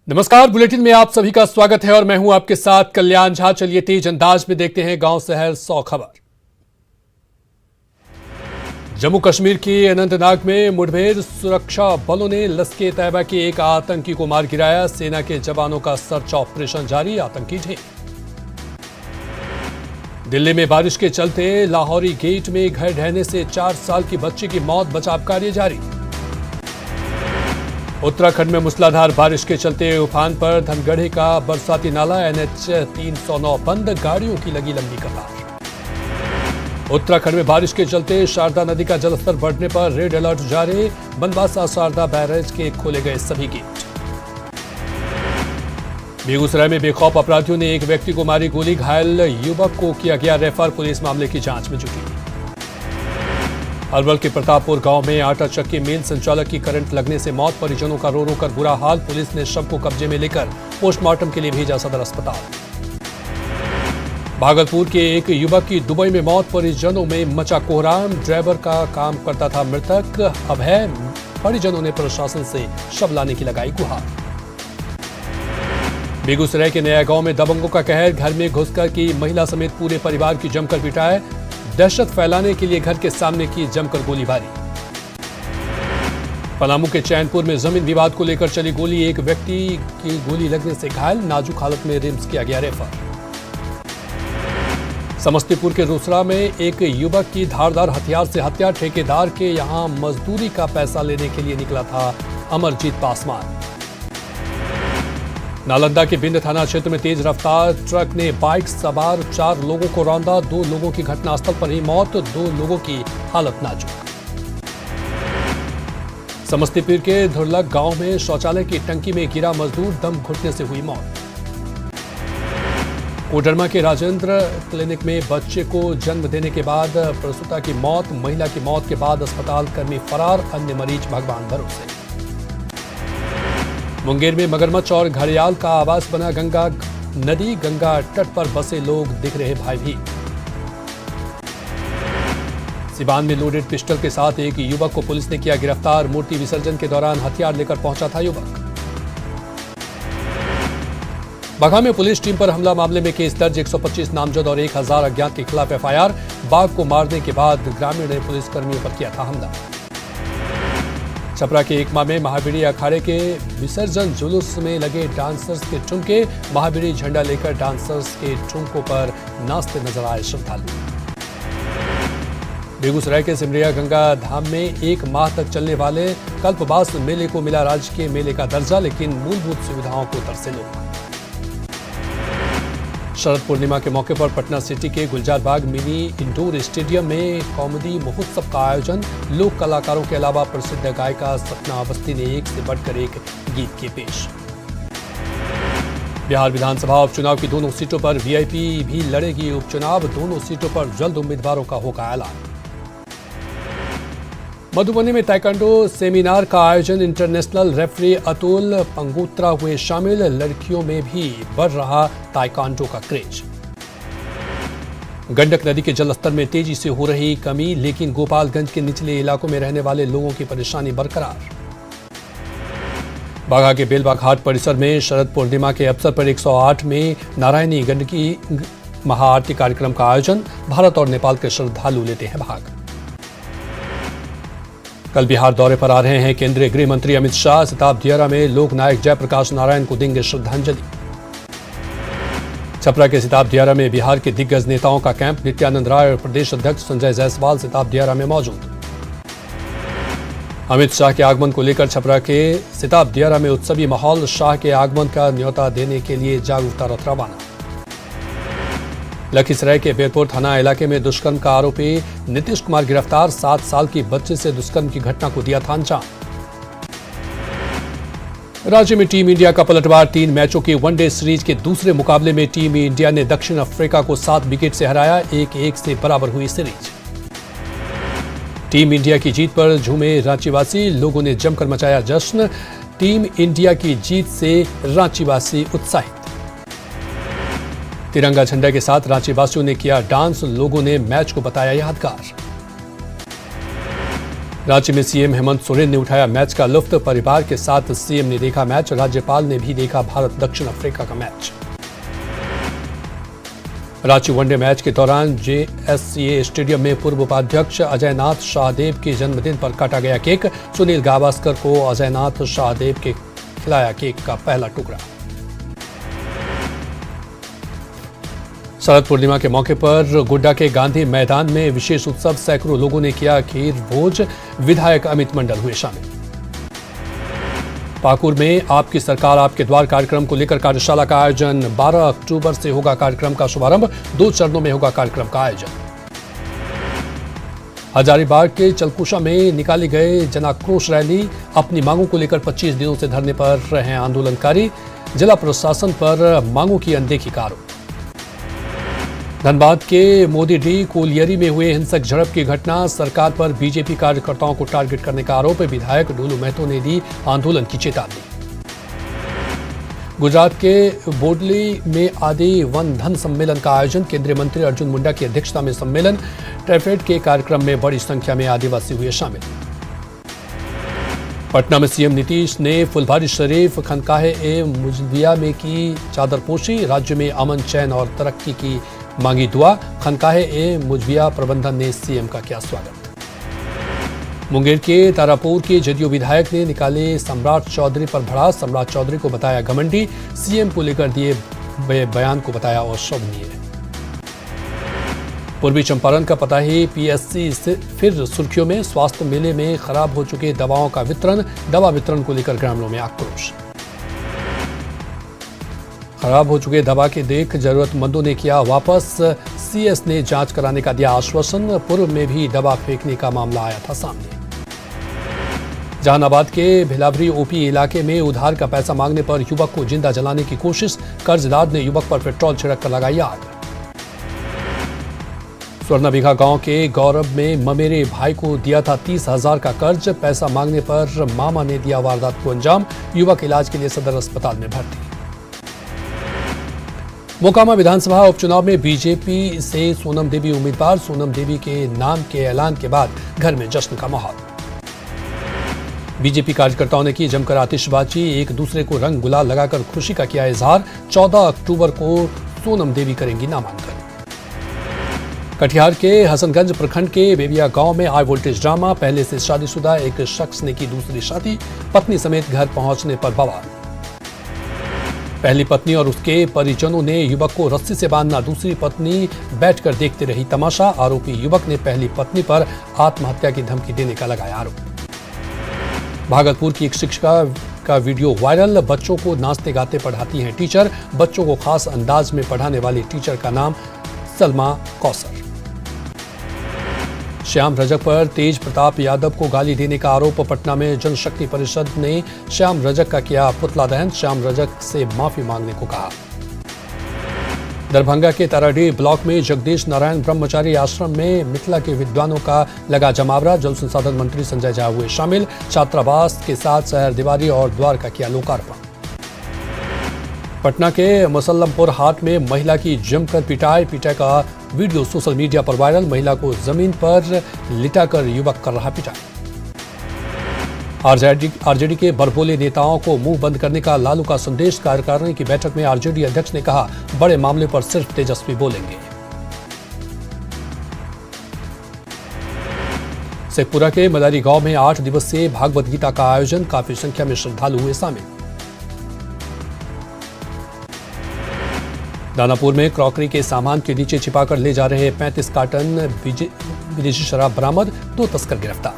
नमस्कार, बुलेटिन में आप सभी का स्वागत है और मैं हूं आपके साथ कल्याण झा। चलिए तेज अंदाज में देखते हैं गांव शहर 100 खबर। जम्मू कश्मीर के अनंतनाग में मुठभेड़, सुरक्षा बलों ने लश्कर तैयबा के एक आतंकी को मार गिराया। सेना के जवानों का सर्च ऑपरेशन जारी, आतंकी ढेर। दिल्ली में बारिश के चलते लाहौरी गेट में घर ढहने से 4 साल की बच्ची की मौत, बचाव कार्य जारी। उत्तराखंड में मूसलाधार बारिश के चलते उफान पर धनगढ़ी का बरसाती नाला, NH 309 बंद, गाड़ियों की लगी लंबी कतार। उत्तराखंड में बारिश के चलते शारदा नदी का जलस्तर बढ़ने पर रेड अलर्ट जारी, बनवासा शारदा बैरेज के खोले गए सभी गेट। बेगूसराय में बेखौफ अपराधियों ने एक व्यक्ति को मारी गोली, घायल युवक को किया गया रेफर, पुलिस मामले की जांच में जुटी। अरवल के प्रतापपुर गांव में आटा चक्की मिल संचालक की करंट लगने से मौत, परिजनों का रो रो कर बुरा हाल, पुलिस ने शव को कब्जे में लेकर पोस्टमार्टम के लिए भेजा सदर अस्पताल। भागलपुर के एक युवक की दुबई में मौत, परिजनों में मचा कोहराम, ड्राइवर का काम करता था मृतक, अब है परिजनों ने प्रशासन से शव लाने की लगाई गुहार। बेगूसराय के नया गांव में दबंगों का कहर, घर में घुसकर की महिला समेत पूरे परिवार की जमकर पिटाई, दहशत फैलाने के लिए घर के सामने की जमकर गोलीबारी। पलामू के चैनपुर में जमीन विवाद को लेकर चली गोली, एक व्यक्ति की गोली लगने से घायल, नाजुक हालत में रिम्स किया गया रेफर। समस्तीपुर के रोसड़ा में एक युवक की धारदार हथियार से हत्या, ठेकेदार के यहां मजदूरी का पैसा लेने के लिए निकला था अमरजीत पासवान। नालंदा के बिंद थाना क्षेत्र में तेज रफ्तार ट्रक ने बाइक सवार 4 लोगों को रौंदा, 2 लोगों की घटनास्थल पर ही मौत, 2 लोगों की हालत नाजुक। समस्तीपुर के धुरलक गांव में शौचालय की टंकी में गिरा मजदूर, दम घुटने से हुई मौत। कोडरमा के राजेंद्र क्लिनिक में बच्चे को जन्म देने के बाद प्रसूता की मौत, महिला की मौत के बाद अस्पताल कर्मी फरार, अन्य मरीज भगवान भरोसे। मुंगेर में मगरमच्छ और घड़ियाल का आवास बना गंगा नदी, गंगा तट पर बसे लोग दिख रहे भयभीत। सिवान में लोडेड पिस्टल के साथ एक युवक को पुलिस ने किया गिरफ्तार, मूर्ति विसर्जन के दौरान हथियार लेकर पहुंचा था युवक। बघा में पुलिस टीम पर हमला मामले में केस दर्ज, 125 नामजद और 1000 अज्ञात के खिलाफ FIR। बाघ को मारने के बाद ग्रामीण ने पुलिस कर्मियों पर किया था हमला। छपरा के एकमा में महावीरी अखाड़े के विसर्जन जुलूस में लगे डांसर्स के ठुमके, महावीरी झंडा लेकर डांसर्स के ठुमकों पर नाचते नजर आए श्रद्धालु। बेगूसराय के सिमरिया गंगा धाम में 1 माह तक चलने वाले कल्पवास मेले को मिला राजकीय मेले का दर्जा, लेकिन मूलभूत सुविधाओं को तरसे लोग। शरद पूर्णिमा के मौके पर पटना सिटी के गुलजार बाग मिनी इंडोर स्टेडियम में कॉमेडी महोत्सव का आयोजन, लोक कलाकारों के अलावा प्रसिद्ध गायिका सपना अवस्थी ने एक से बढ़कर एक गीत किए पेश। बिहार विधानसभा उपचुनाव की दोनों सीटों पर VIP भी लड़ेगी उपचुनाव, दोनों सीटों पर जल्द उम्मीदवारों का होगा ऐलान। मधुबनी में ताइक्वांडो सेमिनार का आयोजन, इंटरनेशनल रेफरी अतुल पंगोत्रा हुए शामिल, लड़कियों में भी बढ़ रहा ताइक्वांडो का क्रेज। गंडक नदी के जलस्तर में तेजी से हो रही कमी, लेकिन गोपालगंज के निचले इलाकों में रहने वाले लोगों की परेशानी बरकरार। बाघा के बेलवा घाट परिसर में शरद पूर्णिमा के अवसर पर 108 में नारायणी गंडकी महाआरती कार्यक्रम का आयोजन, भारत और नेपाल के श्रद्धालु लेते हैं भाग। कल बिहार दौरे पर आ रहे हैं केंद्रीय गृह मंत्री अमित शाह, सिताब-दियारा में लोकनायक जयप्रकाश नारायण को देंगे श्रद्धांजलि। छपरा के सिताब-दियारा में बिहार के दिग्गज नेताओं का कैंप, नित्यानंद राय और प्रदेश अध्यक्ष संजय जायसवाल सिताब-दियारा में मौजूद। अमित शाह के आगमन को लेकर छपरा के सिताब-दियारा में उत्सवी माहौल, शाह के आगमन का न्योता देने के लिए जागरूकता रथ रवाना। लखीसराय के बेरपुर थाना इलाके में दुष्कर्म का आरोपी नीतीश कुमार गिरफ्तार, 7 साल की बच्चे से दुष्कर्म की घटना को दिया था अंजाम। राज्य में टीम इंडिया का पलटवार, 3 मैचों की वनडे सीरीज के दूसरे मुकाबले में टीम इंडिया ने दक्षिण अफ्रीका को 7 विकेट से हराया, 1-1 से बराबर हुई सीरीज। टीम इंडिया की जीत पर झूमे रांचीवासी, लोगों ने जमकर मचाया जश्न, टीम इंडिया की जीत से रांचीवासी उत्साहित। तिरंगा झंडा के साथ रांचीवासियों ने किया डांस, लोगों ने मैच को बताया यादगार। रांची में सीएम हेमंत सोरेन ने उठाया मैच का लुत्फ। परिवार के साथ सीएम ने देखा मैच। राज्यपाल ने भी देखा भारत दक्षिण अफ्रीका का मैच। रांची वनडे मैच के दौरान जेएससीए स्टेडियम में पूर्व उपाध्यक्ष अजयनाथ शाहदेव के जन्मदिन पर काटा गया केक। सुनील गावस्कर को अजयनाथ शाहदेव के खिलाया केक का पहला टुकड़ा। शरद पूर्णिमा के मौके पर गोड्डा के गांधी मैदान में विशेष उत्सव। सैकड़ों लोगों ने किया खीर भोज। विधायक अमित मंडल हुए शामिल। पाकुड़ में आपकी सरकार आपके द्वार कार्यक्रम को लेकर कार्यशाला का आयोजन। 12 अक्टूबर से होगा कार्यक्रम का शुभारंभ। 2 चरणों में होगा कार्यक्रम का आयोजन। हजारीबाग के चलकुशा में निकाली गए जनाक्रोश रैली। अपनी मांगों को लेकर 25 दिनों से धरने पर रहे आंदोलनकारी। जिला प्रशासन पर मांगों की अनदेखी का आरोप। धनबाद के मोदीडीह कोलियरी में हुए हिंसक झड़प की घटना। सरकार पर बीजेपी कार्यकर्ताओं को टारगेट करने का आरोप। विधायक डोलू महतो ने दी आंदोलन की चेतावनी। गुजरात के बोडली में आदि वन धन सम्मेलन का आयोजन। केंद्रीय मंत्री अर्जुन मुंडा की अध्यक्षता में सम्मेलन। ट्रैफेड के कार्यक्रम में बड़ी संख्या में आदिवासी हुए शामिल। पटना में सीएम नीतीश ने फुलवारी शरीफ खनकाहे ए मुजविया में की चादरपोशी। राज्य में अमन चैन और तरक्की की मांगी दुआ। खनकाहे ए मुजविया प्रबंधन ने सीएम का किया स्वागत। मुंगेर के तारापुर के जदयू विधायक ने निकाले सम्राट चौधरी पर भड़ास। सम्राट चौधरी को बताया घमंडी। सीएम को लेकर दिए बयान को बताया अशोभनीय। पूर्वी चंपारण का पताही पीएससी से फिर सुर्खियों में। स्वास्थ्य मेले में खराब हो चुके दवाओं का वितरण। दवा वितरण को लेकर ग्रामीणों में आक्रोश। खराब हो चुके दवा के देख जरूरतमंदों ने किया वापस। सीएस ने जांच कराने का दिया आश्वासन। पूर्व में भी दवा फेंकने का मामला आया था सामने। जहानाबाद के भिलावरी ओपी इलाके में उधार का पैसा मांगने पर युवक को जिंदा जलाने की कोशिश। कर्जदार ने युवक पर पेट्रोल छिड़क कर लगाई आग। स्वर्णबिघा गांव के गौरव में ममेरे भाई को दिया था 30,000 का कर्ज। पैसा मांगने पर मामा ने दिया वारदात को अंजाम। युवक इलाज के लिए सदर अस्पताल में भर्ती। मोकामा विधानसभा उपचुनाव में बीजेपी से सोनम देवी उम्मीदवार। सोनम देवी के नाम के ऐलान के बाद घर में जश्न का माहौल। बीजेपी कार्यकर्ताओं ने की जमकर आतिशबाजी। एक दूसरे को रंग गुलाल लगाकर खुशी का किया इजहार। 14 अक्टूबर को सोनम देवी करेंगी नामांकन। कटिहार के हसनगंज प्रखंड के बेबिया गांव में हाई वोल्टेज ड्रामा। पहले से शादीशुदा एक शख्स ने की दूसरी शादी। पत्नी समेत घर पहुंचने पर बवाल। पहली पत्नी और उसके परिजनों ने युवक को रस्सी से बांधना। दूसरी पत्नी बैठकर देखते रही तमाशा। आरोपी युवक ने पहली पत्नी पर आत्महत्या की धमकी देने का लगाया आरोप। भागलपुर की एक शिक्षिका का वीडियो वायरल। बच्चों को नाचते गाते पढ़ाती हैं टीचर। बच्चों को खास अंदाज में पढ़ाने वाली टीचर का नाम सलमा कौसर। श्याम रजक पर तेज प्रताप यादव को गाली देने का आरोप। पटना में जनशक्ति परिषद ने श्याम रजक का किया पुतला दहन। श्याम रजक से माफी मांगने को कहा। दरभंगा के ताराडीह ब्लॉक में जगदीश नारायण ब्रह्मचारी आश्रम में मिथिला के विद्वानों का लगा जमावड़ा। जल संसाधन मंत्री संजय झा हुए शामिल। छात्रावास के साथ शहर दीवारी और द्वार का किया लोकार्पण। पटना के मुसल्लमपुर हाट में महिला की जमकर पिटाई का वीडियो सोशल मीडिया पर वायरल। महिला को जमीन पर लिटाकर युवक कर रहा पिटाई। आरजेडी के बरबोले नेताओं को मुंह बंद करने का लालू का संदेश। कार्यकारिणी की बैठक में आरजेडी अध्यक्ष ने कहा बड़े मामले पर सिर्फ तेजस्वी बोलेंगे। शेखपुरा के मदारी गांव में 8 दिवसीय भागवत गीता का आयोजन। काफी संख्या में श्रद्धालु हुए शामिल। दानापुर में क्रॉकरी के सामान के नीचे छिपाकर ले जा रहे 35 कार्टन विदेशी शराब बरामद। 2 तस्कर गिरफ्तार।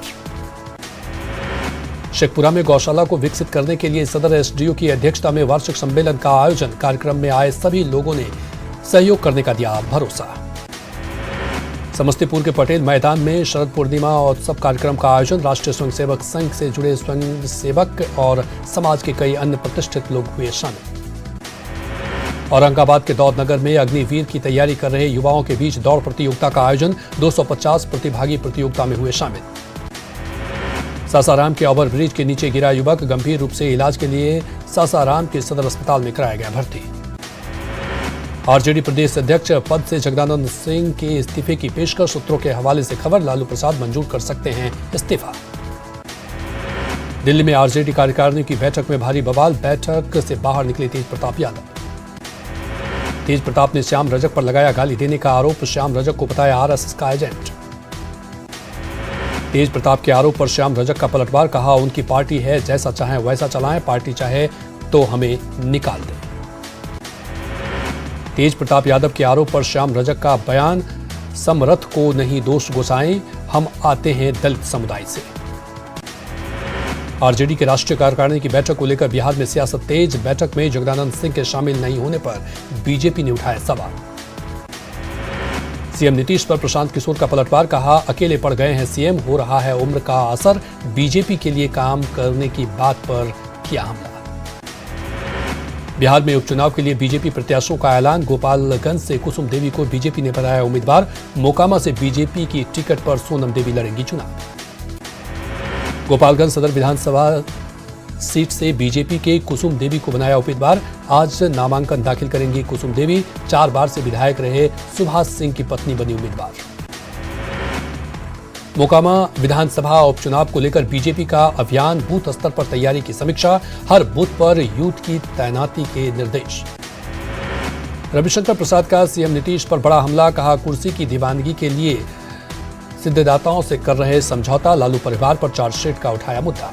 शेखपुरा में गौशाला को विकसित करने के लिए सदर एसडीओ की अध्यक्षता में वार्षिक सम्मेलन का आयोजन। कार्यक्रम में आए सभी लोगों ने सहयोग करने का दिया भरोसा। समस्तीपुर के पटेल मैदान में शरद पूर्णिमा उत्सव कार्यक्रम का आयोजन। राष्ट्रीय स्वयंसेवक संघ से जुड़े स्वयंसेवक और समाज के कई अन्य प्रतिष्ठित लोग हुए शामिल। औरंगाबाद के दौद नगर में अग्निवीर की तैयारी कर रहे युवाओं के बीच दौड़ प्रतियोगिता का आयोजन। 250 प्रतिभागी प्रतियोगिता में हुए शामिल। सासाराम के ओवरब्रिज के नीचे गिरा युवक। गंभीर रूप से इलाज के लिए सासाराम के सदर अस्पताल में कराया गया भर्ती। आरजेडी प्रदेश अध्यक्ष पद से जगदानंद सिंह के इस्तीफे की पेशकश। सूत्रों के हवाले से खबर। लालू प्रसाद मंजूर कर सकते हैं इस्तीफा। दिल्ली में आरजेडी कार्यकारिणी की बैठक में भारी बवाल, बैठक से बाहर निकले तेज प्रताप यादव। तेज प्रताप ने श्याम रजक पर लगाया गाली देने का आरोप, श्याम रजक को बताया आरएसएस का एजेंट। तेज प्रताप के आरोप पर श्याम रजक का पलटवार, कहा उनकी पार्टी है, जैसा चाहे वैसा चलाएं, पार्टी चाहे तो हमें निकाल दे। तेज प्रताप यादव के आरोप पर श्याम रजक का बयान, समरथ को नहीं दोष गुसाएं, हम आते हैं दलित समुदाय से। आरजेडी के राष्ट्रीय कार्यकारिणी की बैठक को लेकर बिहार में सियासत तेज, बैठक में जगदानंद सिंह के शामिल नहीं होने पर बीजेपी ने उठाया सवाल। सीएम नीतीश पर प्रशांत किशोर का पलटवार, कहा अकेले पड़ गए हैं सीएम, हो रहा है उम्र का असर, बीजेपी के लिए काम करने की बात पर किया हमला। बिहार में उपचुनाव के लिए बीजेपी प्रत्याशियों का ऐलान, गोपालगंज से कुसुम देवी को बीजेपी ने बनाया उम्मीदवार, मोकामा से बीजेपी की टिकट पर सोनम देवी लड़ेंगी चुनाव। गोपालगंज सदर विधानसभा सीट से बीजेपी के कुसुम देवी को बनाया उम्मीदवार, आज नामांकन दाखिल करेंगी कुसुम देवी, 4 बार से विधायक रहे सुभाष सिंह की पत्नी बनी उम्मीदवार। मोकामा विधानसभा उपचुनाव को लेकर बीजेपी का अभियान, बूथ स्तर पर तैयारी की समीक्षा, हर बूथ पर यूथ की तैनाती के निर्देश। रविशंकर प्रसाद का सीएम नीतीश पर बड़ा हमला, कहा कुर्सी की दीवानगी के लिए सिद्धदाताओं से कर रहे समझौता, लालू परिवार पर चार्जशीट का उठाया मुद्दा।